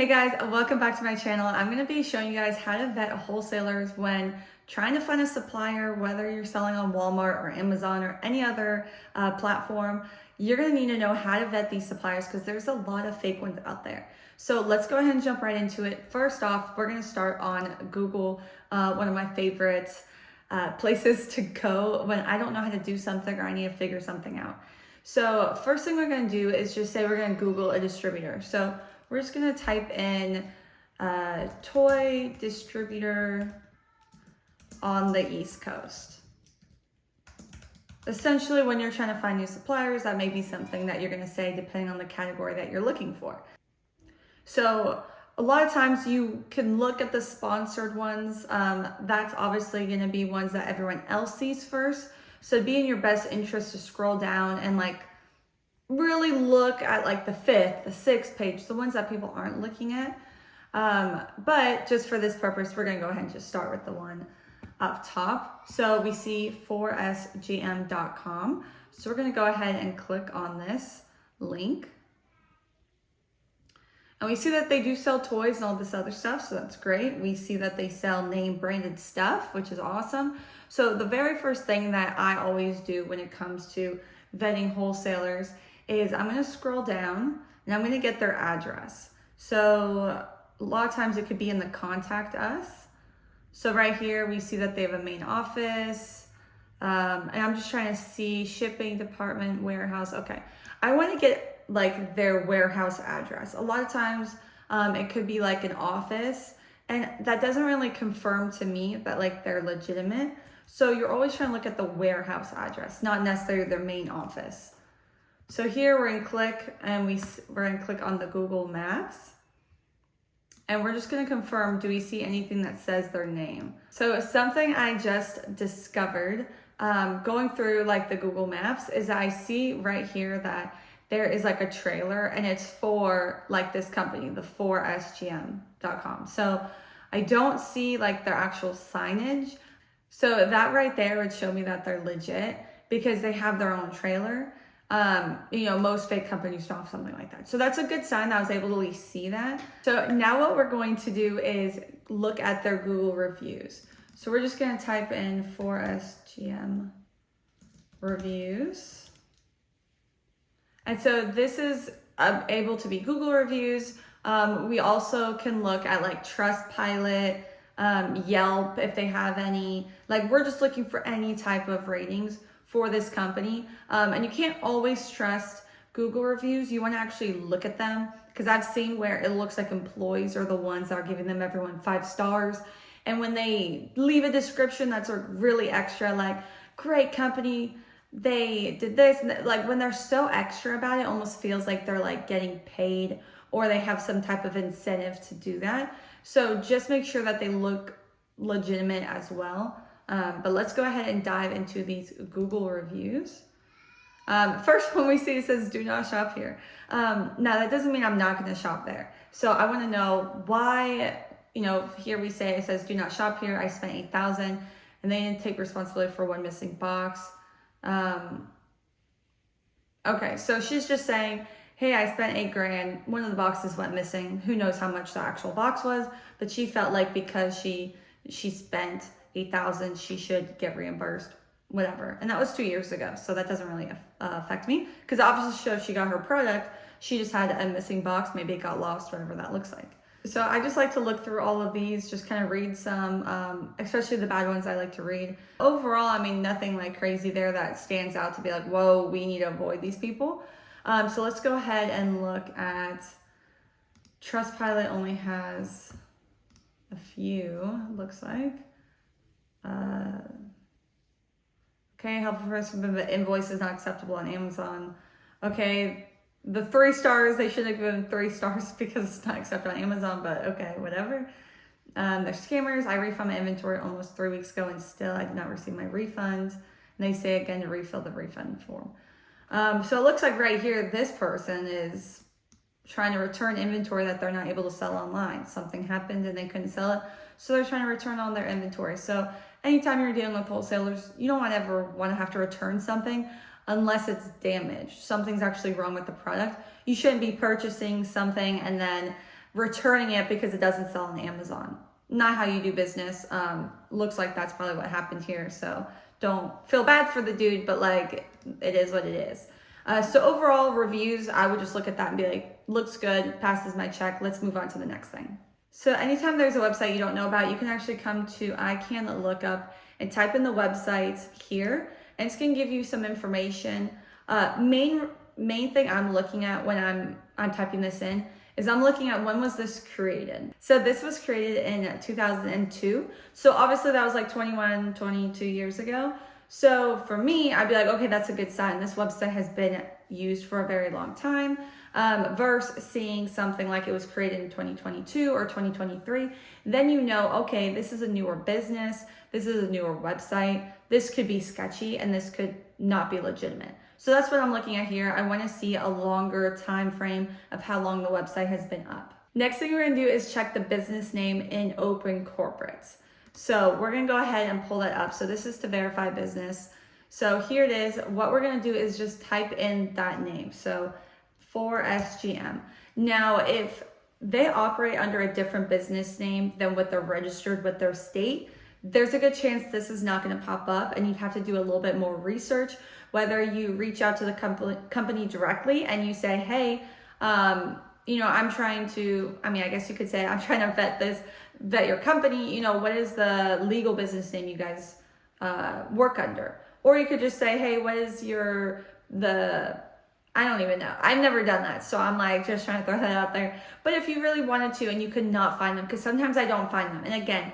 Hey guys, welcome back to my channel. I'm going to be showing you guys how to vet wholesalers when trying to find a supplier, whether you're selling on Walmart or Amazon or any other platform. You're going to need to know how to vet these suppliers because there's a lot of fake ones out there. So let's go ahead and jump right into it. First off, we're going to start on Google, one of my favorite places to go when I don't know how to do something or I need to figure something out. So first thing we're going to do is just say we're going to Google a distributor. So we're just going to type in toy distributor on the East Coast. Essentially, when you're trying to find new suppliers, that may be something that you're going to say depending on the category that you're looking for. So a lot of times you can look at the sponsored ones. That's obviously going to be ones that everyone else sees first. So it'd be in your best interest to scroll down and really look at the 5th, the 6th page, the ones that people aren't looking at. But just for this purpose, we're going to go ahead and just start with the one up top. So we see 4sgm.com. So we're going to go ahead and click on this link. And we see that they do sell toys and all this other stuff, so that's great. We see that they sell name branded stuff, which is awesome. So the very first thing that I always do when it comes to vetting wholesalers is I'm going to scroll down and I'm going to get their address. So a lot of times it could be in the contact us. So right here we see that they have a main office, and I'm just trying to see shipping department, warehouse. Okay, I want to get their warehouse address. A lot of times it could be an office, and that doesn't really confirm to me that they're legitimate. So you're always trying to look at the warehouse address, not necessarily their main office. So here we're in click, and we're going to click on the Google Maps. And we're just going to confirm, do we see anything that says their name? So something I just discovered going through the Google Maps is I see right here that there is a trailer, and it's for this company, the 4sgm.com. So I don't see their actual signage. So that right there would show me that they're legit because they have their own trailer. Most fake companies don't have something like that. So that's a good sign that I was able to at least see that. So now what we're going to do is look at their Google reviews. So we're just going to type in 4sgm reviews. And so this is able to be Google reviews. We also can look at Trustpilot, Yelp, if they have any. We're just looking for any type of ratings for this company. And you can't always trust Google reviews. You want to actually look at them, because I've seen where it looks like employees are the ones that are giving them everyone 5 stars. And when they leave a description that's really extra, great company, they did this, when they're so extra about it, almost feels like they're getting paid or they have some type of incentive to do that. So just make sure that they look legitimate as well. But let's go ahead and dive into these Google reviews. First one we see, it says, do not shop here. Now that doesn't mean I'm not going to shop there. So I want to know why, here we say, it says, do not shop here. I spent $8,000 and they didn't take responsibility for one missing box. Okay, so she's just saying, hey, I spent $8,000. One of the boxes went missing. Who knows how much the actual box was, but she felt because she spent $8,000, she should get reimbursed, whatever. And that was 2 years ago, so that doesn't really affect me, because obviously shows she got her product. She just had a missing box. Maybe it got lost, whatever that looks like. So I just like to look through all of these, just kind of read some, especially the bad ones I like to read. Overall, I mean, nothing crazy there that stands out to be whoa, we need to avoid these people. So let's go ahead and look at Trustpilot. Only has a few, looks like. Okay, helpful person, but invoice is not acceptable on Amazon. Okay, the 3 stars, they should have given 3 stars because it's not accepted on Amazon, but okay, whatever. They're scammers. I refunded my inventory almost 3 weeks ago and still I did not receive my refund. And they say again to refill the refund form. So it looks like right here, this person is trying to return inventory that they're not able to sell online. Something happened and they couldn't sell it, so they're trying to return all their inventory. So anytime you're dealing with wholesalers, you don't ever want to have to return something unless it's damaged. Something's actually wrong with the product. You shouldn't be purchasing something and then returning it because it doesn't sell on Amazon. Not how you do business. Looks like that's probably what happened here. So don't feel bad for the dude, but like it is what it is. So overall reviews, I would just look at that and be like, looks good, passes my check. Let's move on to the next thing. So anytime there's a website you don't know about, you can actually come to I Can Look Up and type in the website here, and it's gonna give you some information. Main thing I'm looking at when I'm typing this in is I'm looking at when was this created. So this was created in 2002. So obviously that was like 21, 22 years ago. So for me, I'd be like, okay, that's a good sign. This website has been used for a very long time. Versus seeing something like it was created in 2022 or 2023, then you know, okay, this is a newer business, this is a newer website, this could be sketchy and this could not be legitimate. So that's what I'm looking at here. I want to see a longer time frame of how long the website has been up. Next thing we're going to do is check the business name in Open Corporates. So we're going to go ahead and pull that up. So this is to verify business. So here it is. What we're going to do is just type in that name. So for SGM. Now, if they operate under a different business name than what they're registered with their state, there's a good chance this is not going to pop up, and you have to do a little bit more research. Whether you reach out to the company directly and you say, hey, I'm trying to, I guess you could say, I'm trying to vet your company, what is the legal business name you guys work under? Or you could just say, hey, what is I don't even know. I've never done that. So I'm like just trying to throw that out there. But if you really wanted to and you could not find them, because sometimes I don't find them. And again,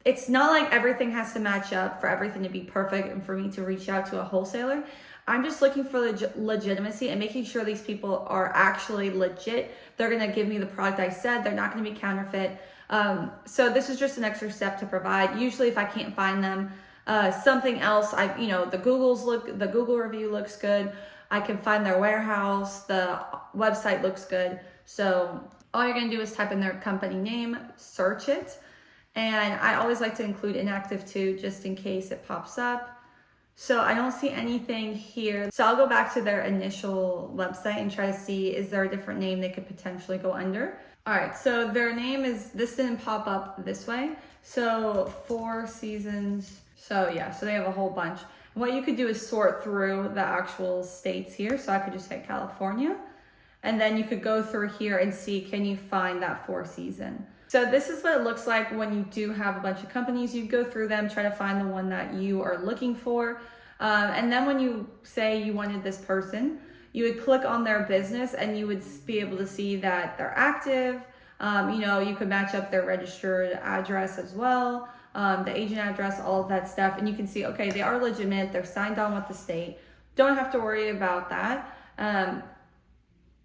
it's not like everything has to match up for everything to be perfect and for me to reach out to a wholesaler. I'm just looking for legitimacy and making sure these people are actually legit. They're going to give me the product I said. They're not going to be counterfeit. So this is just an extra step to provide. Usually if I can't find them, something else, the Google review looks good. I can find their warehouse. The website looks good. So all you're going to do is type in their company name, search it. And I always like to include inactive too, just in case it pops up. So I don't see anything here. So I'll go back to their initial website and try to see, is there a different name they could potentially go under? All right, so their name this didn't pop up this way. So Four Seasons. So yeah, so they have a whole bunch. What you could do is sort through the actual states here. So I could just hit California, and then you could go through here and see, can you find that Four Season? So this is what it looks like when you do have a bunch of companies. You go through them, try to find the one that you are looking for. And then when you say you wanted this person, you would click on their business and you would be able to see that they're active. You could match up their registered address as well. The agent address, all of that stuff. And you can see, okay, they are legitimate. They're signed on with the state. Don't have to worry about that.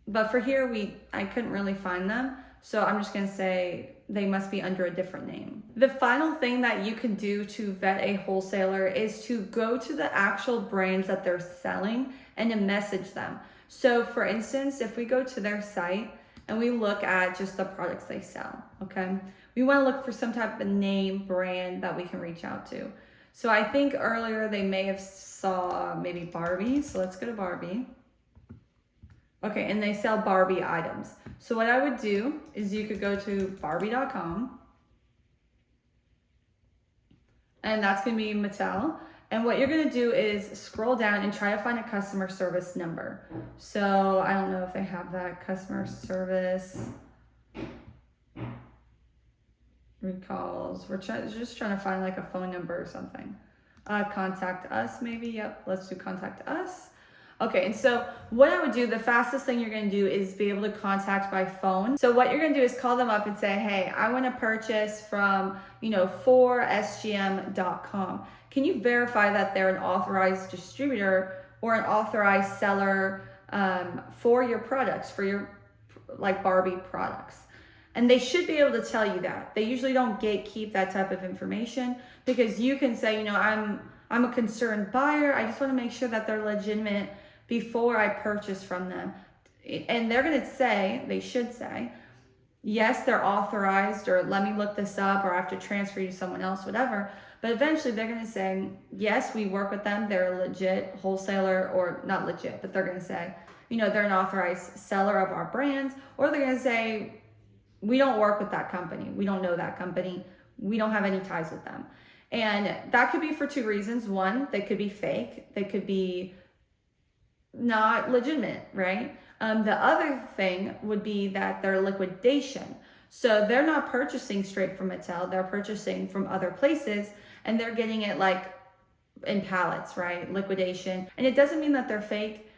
But for here, I couldn't really find them. So I'm just going to say they must be under a different name. The final thing that you can do to vet a wholesaler is to go to the actual brands that they're selling and to message them. So for instance, if we go to their site and we look at just the products they sell, okay? We want to look for some type of name brand that we can reach out to. So I think earlier they may have saw maybe Barbie. So let's go to Barbie. Okay, and they sell Barbie items. So what I would do is you could go to Barbie.com. And that's going to be Mattel. And what you're going to do is scroll down and try to find a customer service number. So I don't know if they have that customer service recalls. We're just trying to find like a phone number or something. Contact us maybe. Yep, let's do contact us. Okay, and so what I would do, the fastest thing you're going to do is be able to contact by phone. So what you're going to do is call them up and say, hey, I want to purchase from, 4sgm.com. Can you verify that they're an authorized distributor or an authorized seller for your products, for your like Barbie products? And they should be able to tell you that. They usually don't gatekeep that type of information, because you can say, I'm a concerned buyer. I just want to make sure that they're legitimate before I purchase from them. And they're going to say, they should say, yes, they're authorized, or let me look this up, or I have to transfer you to someone else, whatever. But eventually they're going to say, yes, we work with them. They're a legit wholesaler, or not legit, but they're going to say, they're an authorized seller of our brand. Or they're going to say, we don't work with that company. We don't know that company. We don't have any ties with them. And that could be for two reasons. One, they could be fake. They could be not legitimate, right? The other thing would be that they're liquidation. So they're not purchasing straight from Mattel. They're purchasing from other places, and they're getting it like in pallets, right? Liquidation. And it doesn't mean that they're fake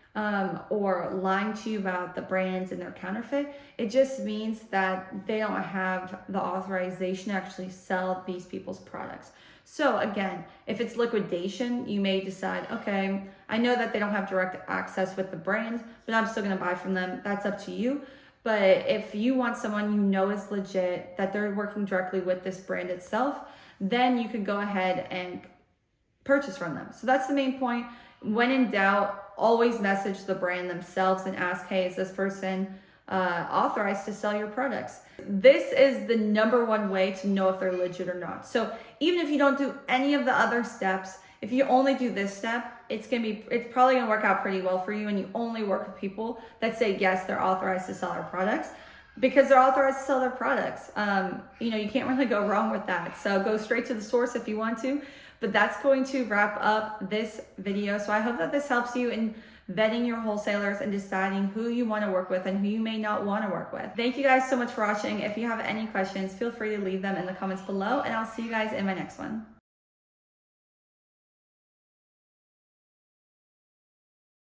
or lying to you about the brands and their counterfeit. It just means that they don't have the authorization to actually sell these people's products. So again, if it's liquidation, you may decide, okay, I know that they don't have direct access with the brand, but I'm still gonna buy from them. That's up to you. But if you want someone you know is legit, that they're working directly with this brand itself, then you can go ahead and purchase from them. So that's the main point. When in doubt, always message the brand themselves and ask, hey, is this person authorized to sell your products? This is the number one way to know if they're legit or not. So even if you don't do any of the other steps, if you only do this step, it's probably gonna work out pretty well for you, and you only work with people that say yes, they're authorized to sell our products, because they're authorized to sell their products. You can't really go wrong with that. So go straight to the source if you want to. But that's going to wrap up this video. So I hope that this helps you in vetting your wholesalers and deciding who you want to work with and who you may not want to work with. Thank you guys so much for watching. If you have any questions, feel free to leave them in the comments below, and I'll see you guys in my next one.